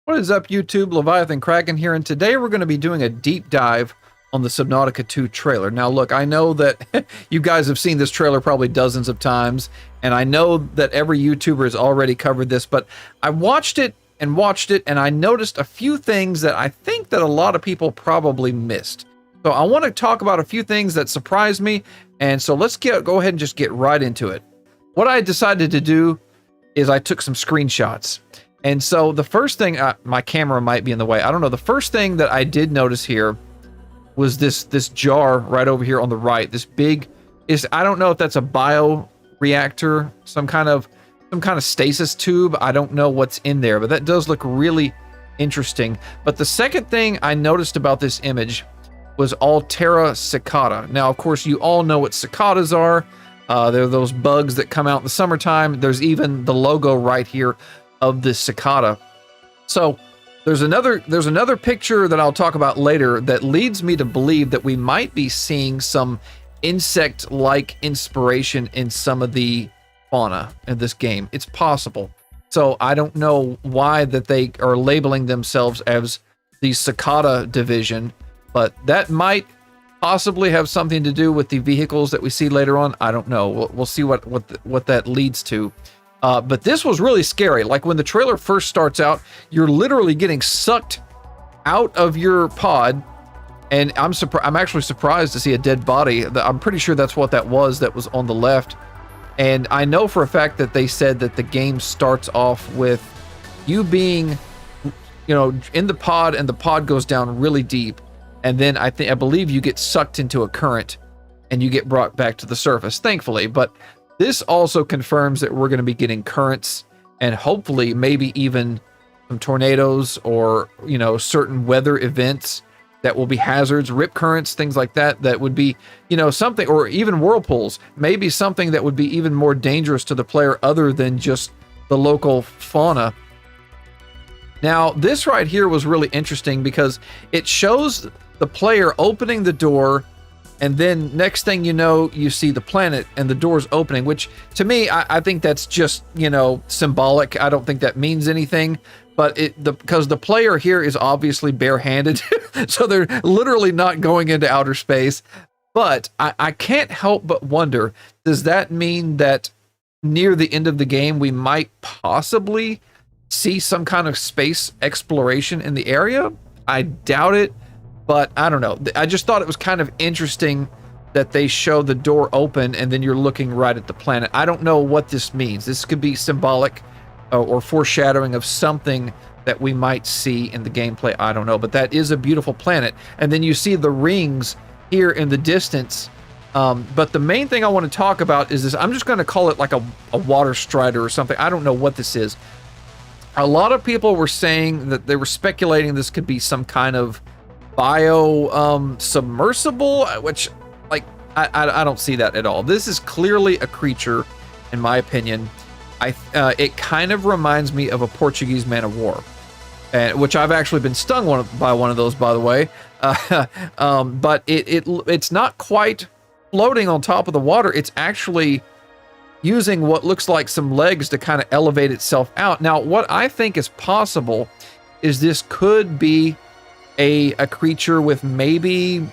What is up, YouTube? Leviathan Kraken here, and today we're going to be doing a deep dive on the Subnautica 2 trailer. Now, look, I know that you guys have seen this trailer probably dozens of times, and I know that every YouTuber has already covered this, but I watched it, and I noticed a few things that I think that a lot of people probably missed. So I want to talk about a few things that surprised me, and so let's go ahead and just get right into it. What I decided to do is I took some screenshots. And so the first thing, my camera might be in the way, I don't know. The first thing that I did notice here was this jar right over here on the right. This big, I don't know if that's a bioreactor, some kind of stasis tube. I don't know what's in there, but that does look really interesting. But the second thing I noticed about this image was Altera cicada. Now, of course, you all know what cicadas are. They're those bugs that come out in the summertime. There's even the logo right here of this cicada. So there's another picture that I'll talk about later that leads me to believe that we might be seeing some insect-like inspiration in some of the fauna in this game. It's possible. So I don't know why that they are labeling themselves as the cicada division, but that might possibly have something to do with the vehicles that we see later on. I don't know. We'll see what that leads to. But this was really scary. Like when the trailer first starts out, you're literally getting sucked out of your pod, and I'm actually surprised to see a dead body. I'm pretty sure that's what that was on the left. And I know for a fact that they said that the game starts off with you being, in the pod, and the pod goes down really deep, and then I believe you get sucked into a current, and you get brought back to the surface. Thankfully, but this also confirms that we're going to be getting currents and hopefully maybe even some tornadoes or, certain weather events that will be hazards, rip currents, things like that, that would be, something, or even whirlpools, maybe something that would be even more dangerous to the player other than just the local fauna. Now, this right here was really interesting because it shows the player opening the door, and then next thing you know, you see the planet and the doors opening, which to me, I think that's just, symbolic. I don't think that means anything, but because the player here is obviously barehanded, so they're literally not going into outer space. But I can't help but wonder, does that mean that near the end of the game, we might possibly see some kind of space exploration in the area? I doubt it. But I don't know. I just thought it was kind of interesting that they show the door open and then you're looking right at the planet. I don't know what this means. This could be symbolic or foreshadowing of something that we might see in the gameplay. I don't know. But that is a beautiful planet. And then you see the rings here in the distance. But the main thing I want to talk about is this. I'm just going to call it like a water strider or something. I don't know what this is. A lot of people were saying that they were speculating this could be some kind of submersible, which I don't see that at all. This is clearly a creature, in my opinion. It kind of reminds me of a Portuguese man of war, which I've actually been stung by one of those, by the way. But it's not quite floating on top of the water. It's actually using what looks like some legs to kind of elevate itself out. Now, what I think is possible is this could be a creature with maybe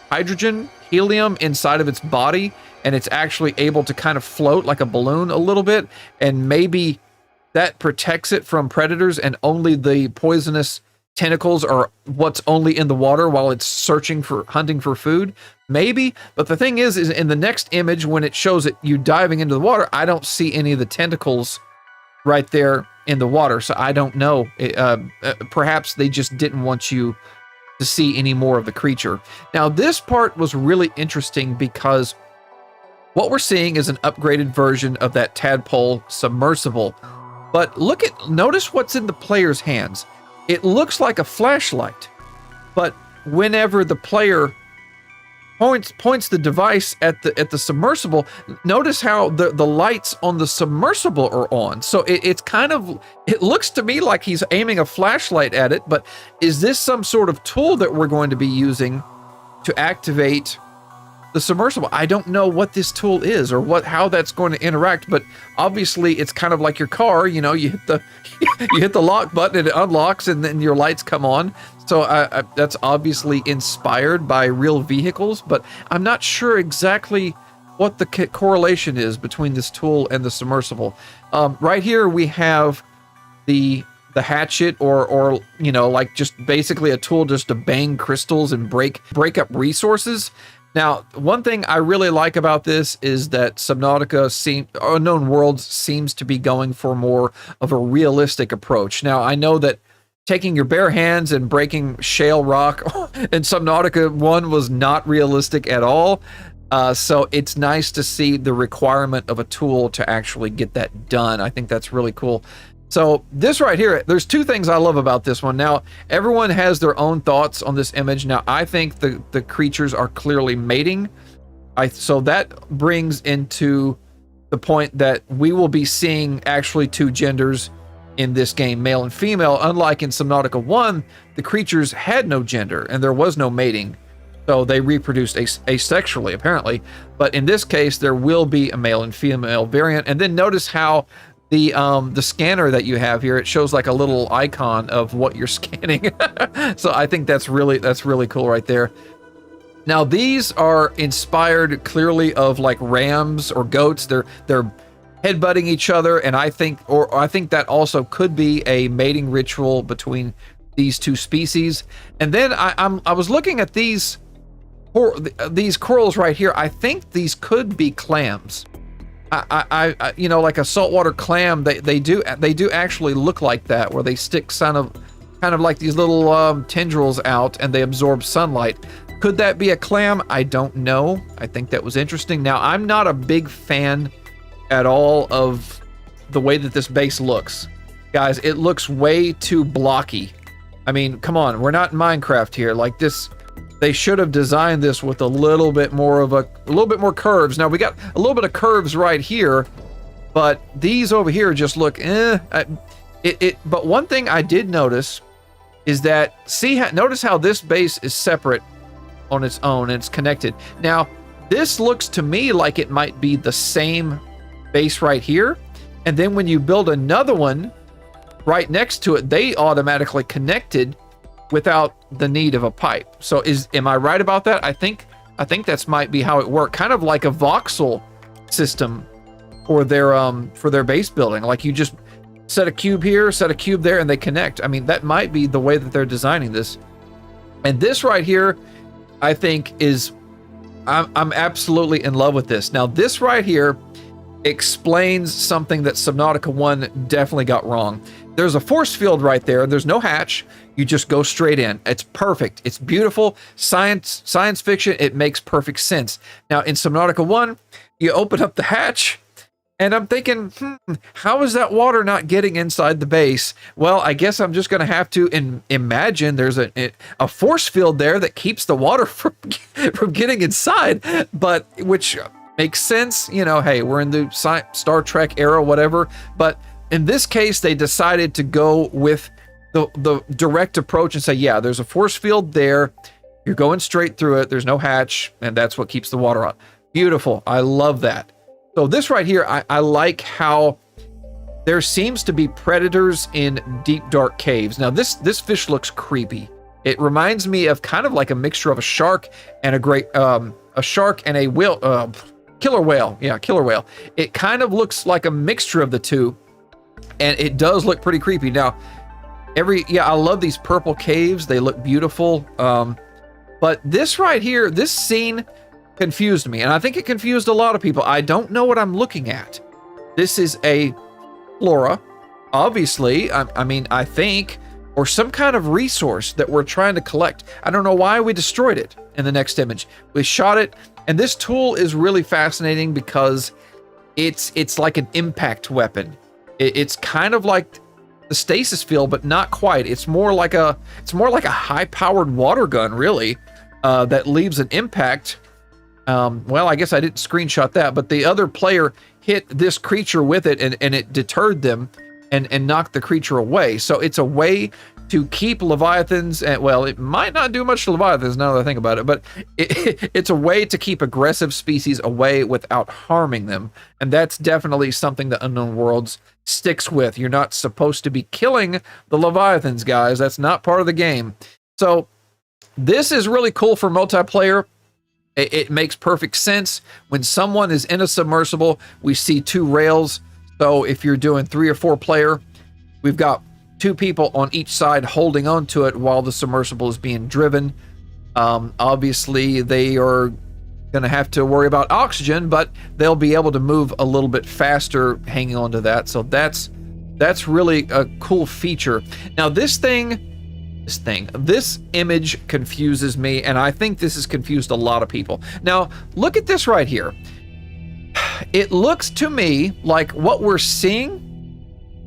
hydrogen, helium inside of its body, and it's actually able to kind of float like a balloon a little bit, and maybe that protects it from predators, and only the poisonous tentacles are what's only in the water while it's hunting for food. Maybe. But the thing is in the next image, when it shows it you diving into the water, I don't see any of the tentacles right there in the water, so I don't know. Perhaps they just didn't want you to see any more of the creature. Now, this part was really interesting because what we're seeing is an upgraded version of that tadpole submersible. But notice what's in the player's hands. It looks like a flashlight, but whenever the player points the device at the submersible, notice how the lights on the submersible are on. So it looks to me like he's aiming a flashlight at it, but is this some sort of tool that we're going to be using to activate the submersible, I don't know what this tool is or how that's going to interact, but obviously it's kind of like your car, you know, you hit the you hit the lock button and it unlocks and then your lights come on. So that's obviously inspired by real vehicles, but I'm not sure exactly what the correlation is between this tool and the submersible. Right here we have the hatchet, or you know, like just basically a tool just to bang crystals and break up resources. Now, one thing I really like about this is that Subnautica Unknown Worlds seems to be going for more of a realistic approach. Now, I know that taking your bare hands and breaking shale rock in Subnautica 1 was not realistic at all. So it's nice to see the requirement of a tool to actually get that done. I think that's really cool. So this right here, there's two things I love about this one. Now, everyone has their own thoughts on this image. Now, I think the creatures are clearly mating. So that brings into the point that we will be seeing actually two genders in this game, male and female. Unlike in Subnautica 1, the creatures had no gender and there was no mating. So they reproduced asexually, apparently. But in this case, there will be a male and female variant. And then notice how the scanner that you have here, it shows like a little icon of what you're scanning. So I think that's really cool right there. Now these are inspired clearly of like rams or goats. They're headbutting each other, and I think that also could be a mating ritual between these two species. And then I was looking at these corals right here. I think these could be clams. I you know, like a saltwater clam, they do actually look like that, where they stick kind of like these little tendrils out and they absorb sunlight. Could that be a clam? I don't know. I think that was interesting. Now, I'm not a big fan at all of the way that this base looks. Guys, it looks way too blocky. I mean, come on, we're not in Minecraft here. Like this, they should have designed this with a little bit more curves. Now we got a little bit of curves right here, but these over here just look but one thing I did notice is that notice how this base is separate on its own and it's connected. Now this looks to me like it might be the same base right here, and then when you build another one right next to it, they automatically connected without the need of a pipe. So am I right about that? I think that's might be how it worked, kind of like a voxel system for their base building. Like you just set a cube here, set a cube there, and they connect. I mean, that might be the way that they're designing this. And this right here, I think I'm absolutely in love with this. Now this right here explains something that Subnautica 1 definitely got wrong. There's a force field right there. There's no hatch. You just go straight in. It's perfect. It's beautiful. Science fiction. It makes perfect sense. Now in Subnautica 1, you open up the hatch, and I'm thinking, how is that water not getting inside the base? Well, I guess I'm just going to have to imagine there's a force field there that keeps the water from getting inside, but which makes sense. You know, hey, we're in the Star Trek era, whatever. But in this case, they decided to go with the direct approach and say, yeah, there's a force field there. You're going straight through it. There's no hatch, and that's what keeps the water out. Beautiful. I love that. So this right here, I like how there seems to be predators in deep, dark caves. Now, this fish looks creepy. It reminds me of kind of like a mixture of a shark and a shark and a whale, killer whale. Yeah, killer whale. It kind of looks like a mixture of the two, and it does look pretty creepy. Now, I love these purple caves. They look beautiful. But this right here, this scene confused me, and I think it confused a lot of people. I don't know what I'm looking at. This is a flora, obviously. I mean, I think, or some kind of resource that we're trying to collect. I don't know why we destroyed it in the next image. We shot it, and this tool is really fascinating because it's like an impact weapon. It's kind of like the stasis field, but not quite. It's more like a high-powered water gun, really, that leaves an impact. Well, I guess I didn't screenshot that, but the other player hit this creature with it, and it deterred them and knocked the creature away. So it's a way to keep Leviathans, and well, it might not do much to Leviathans now that I think about it, but it's a way to keep aggressive species away without harming them. And that's definitely something that Unknown Worlds sticks with. You're not supposed to be killing the Leviathans, guys. That's not part of the game. So this is really cool for multiplayer. It makes perfect sense. When someone is in a submersible, we see 2 rails. So if you're doing 3 or 4 player, we've got 2 people on each side holding on to it while the submersible is being driven. Obviously, they are going to have to worry about oxygen, but they'll be able to move a little bit faster hanging on to that. So that's really a cool feature. Now, this image confuses me, and I think this has confused a lot of people. Now, look at this right here. It looks to me like what we're seeing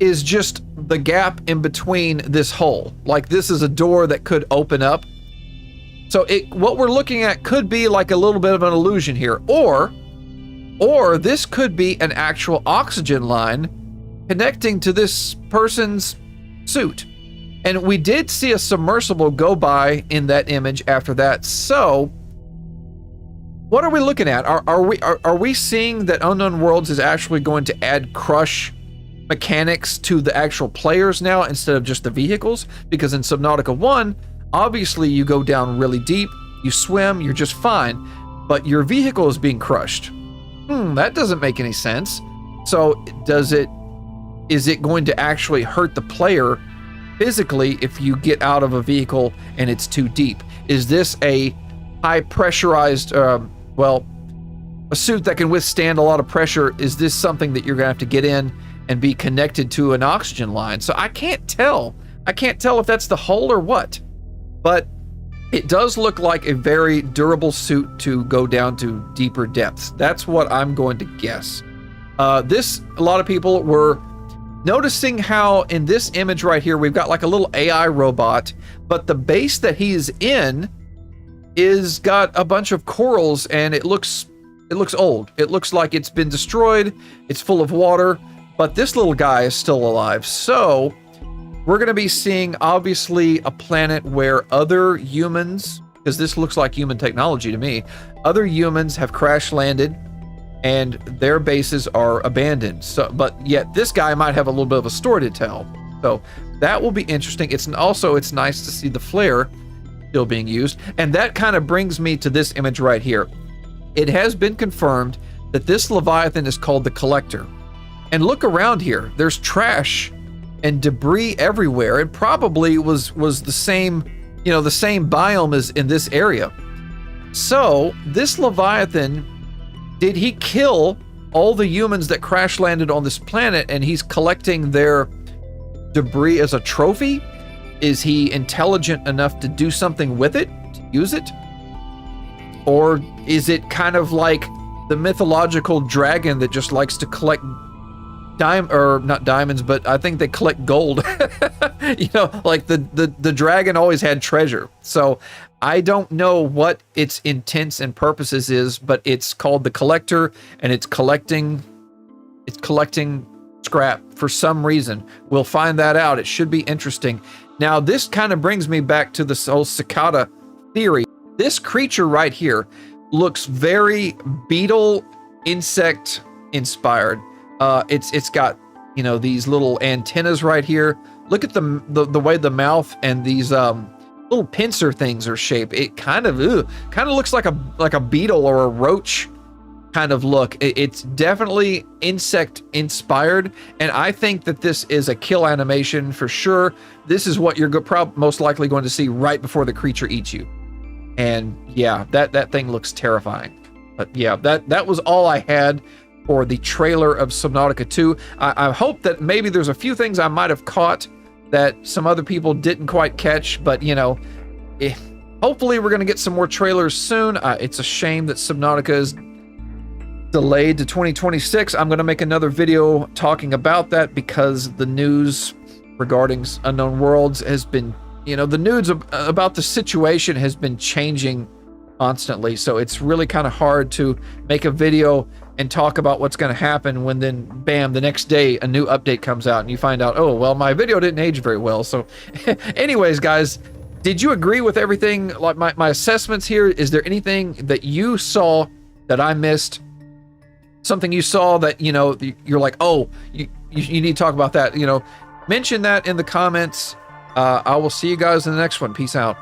is just the gap in between this hole. Like this is a door that could open up. So what we're looking at could be like a little bit of an illusion here, or this could be an actual oxygen line connecting to this person's suit. And we did see a submersible go by in that image after that. So what are we looking at? Are we seeing that Unknown Worlds is actually going to add crush mechanics to the actual players now instead of just the vehicles? Because in Subnautica 1, obviously you go down really deep, you swim, you're just fine, but your vehicle is being crushed. That doesn't make any sense. So is it going to actually hurt the player physically if you get out of a vehicle and it's too deep? Is this a high pressurized, a suit that can withstand a lot of pressure? Is this something that you're gonna have to get in and be connected to an oxygen line? So I can't tell if that's the hole or what, but it does look like a very durable suit to go down to deeper depths. That's what I'm going to guess. A lot of people were noticing how in this image right here, we've got like a little AI robot, but the base that he's in is got a bunch of corals, and it looks old. It looks like it's been destroyed. It's full of water, but this little guy is still alive. So we're going to be seeing obviously a planet where other humans, because this looks like human technology to me, other humans have crash landed and their bases are abandoned. So, but yet this guy might have a little bit of a story to tell. So that will be interesting. It's nice to see the flare still being used. And that kind of brings me to this image right here. It has been confirmed that this Leviathan is called the Collector. And look around here. There's trash and debris everywhere. It probably was the same, the same biome as in this area. So this Leviathan, did he kill all the humans that crash landed on this planet and he's collecting their debris as a trophy? Is he intelligent enough to do something with it, to use it? Or is it kind of like the mythological dragon that just likes to collect not diamonds, but I think they collect gold. Like the dragon always had treasure. So I don't know what its intents and purposes is, but it's called the Collector, and it's collecting scrap for some reason. We'll find that out. It should be interesting. Now, this kind of brings me back to this whole cicada theory. This creature right here looks very beetle insect inspired. It's got, these little antennas right here. Look at the way the mouth and these little pincer things are shaped. It kind of looks like a beetle or a roach kind of look. It's definitely insect inspired, and I think that this is a kill animation for sure. This is what you're most likely going to see right before the creature eats you. And yeah, that thing looks terrifying. But yeah, that was all I had for the trailer of Subnautica 2. I hope that maybe there's a few things I might have caught that some other people didn't quite catch, but hopefully we're going to get some more trailers soon. It's a shame that Subnautica is delayed to 2026. I'm going to make another video talking about that because the news regarding Unknown Worlds has been, the news about the situation has been changing constantly. So it's really kind of hard to make a video and talk about what's going to happen when then, bam, the next day a new update comes out and you find out, oh, well, my video didn't age very well. So anyways, guys, did you agree with everything, like my assessments here? Is there anything that you saw that I missed? Something you saw that, you know, you're like, oh, you need to talk about that, you know, mention that in the comments. I will see you guys in the next one. Peace out.